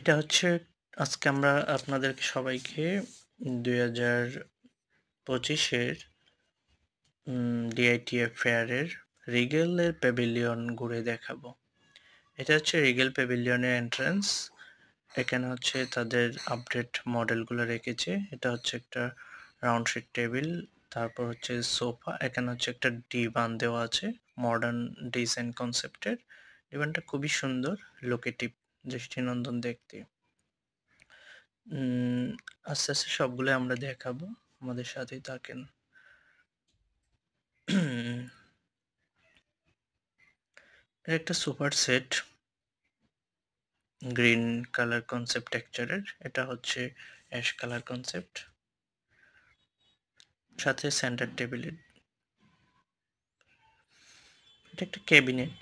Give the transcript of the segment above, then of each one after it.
এটা হচ্ছে আজকে আমরা আপনাদেরকে সবাইকে 2025-এর ডিআইটিএফ ফেয়ারের রিগেলের প্যাভিলিয়ন ঘুরে দেখাবো। এটা হচ্ছে রিগেল প্যাভিলিয়নের এন্ট্রান্স। এখানে হচ্ছে তাদের আপডেট মডেলগুলো রেখেছে। এটা হচ্ছে একটা রাউন্ড শেপ টেবিল, তারপর হচ্ছে সোফা। এখানে হচ্ছে একটা ডিভান দেওয়া আছে মডার্ন ডিজাইন কনসেপ্টের। ডিভানটা খুবই সুন্দর, লোকেটিভ, দৃষ্টিনন্দন দেখতে। উম আস্তে, আস্তে সবগুলো আমরা দেখাবো। আমাদের সাথেই থাকেন। এটা একটা super set, green colour concept টেক্সচারের। এটা হচ্ছে অ্যাশ কালার কনসেপ্ট, সাথে সেন্টার টেবিলের। এটা একটা ক্যাবিনেট,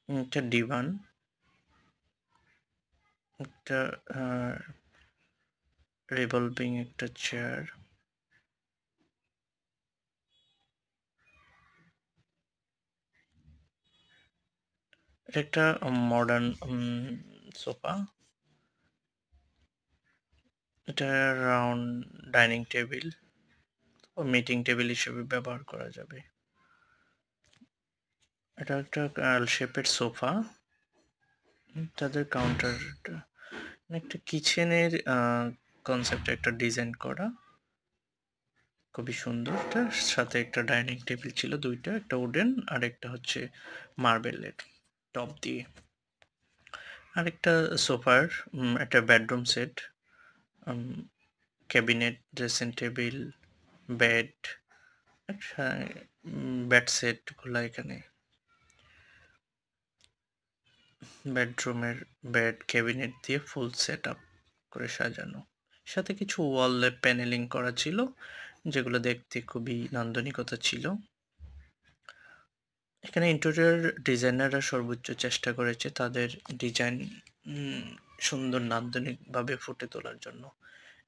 একটা ডিভান, একটা রিভলভিং একটা চেয়ার। এটা একটা মডার্ন সোফা। এটা রাউন্ড ডাইনিং টেবিল ও মিটিং টেবিল হিসেবে ব্যবহার করা যাবে। এটা একটা এল শেপের সোফা। তাদের কাউন্টারটা একটা কিচেনের কনসেপ্টে একটা ডিজাইন করা, খুবই সুন্দর। এটার সাথে একটা ডাইনিং টেবিল ছিল দুইটা, একটা উডেন আর একটা হচ্ছে মার্বেলের টপ দিয়ে। আরেকটা সোফার একটা bedroom set, cabinet, dressing table, bed, bed set গুলা এখানে। বেডরুমের বেড ক্যাবিনেট দিয়ে ফুল সেট আপ করে সাজানো, সাথে কিছু ওয়ালে প্যানেলিং করা ছিল যেগুলো দেখতে খুবই নান্দনিকতা ছিল। এখানে ইন্টেরিয়র ডিজাইনাররা সর্বোচ্চ চেষ্টা করেছে তাদের ডিজাইন সুন্দর নান্দনিকভাবে ফুটে তোলার জন্য,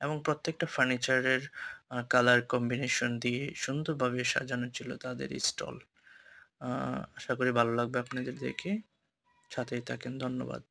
এবং প্রত্যেকটা ফার্নিচারের কালার কম্বিনেশন দিয়ে সুন্দরভাবে সাজানো ছিল তাদের স্টল। আশা করি ভালো লাগবে আপনাদের দেখে। সাথেই থাকেন। ধন্যবাদ।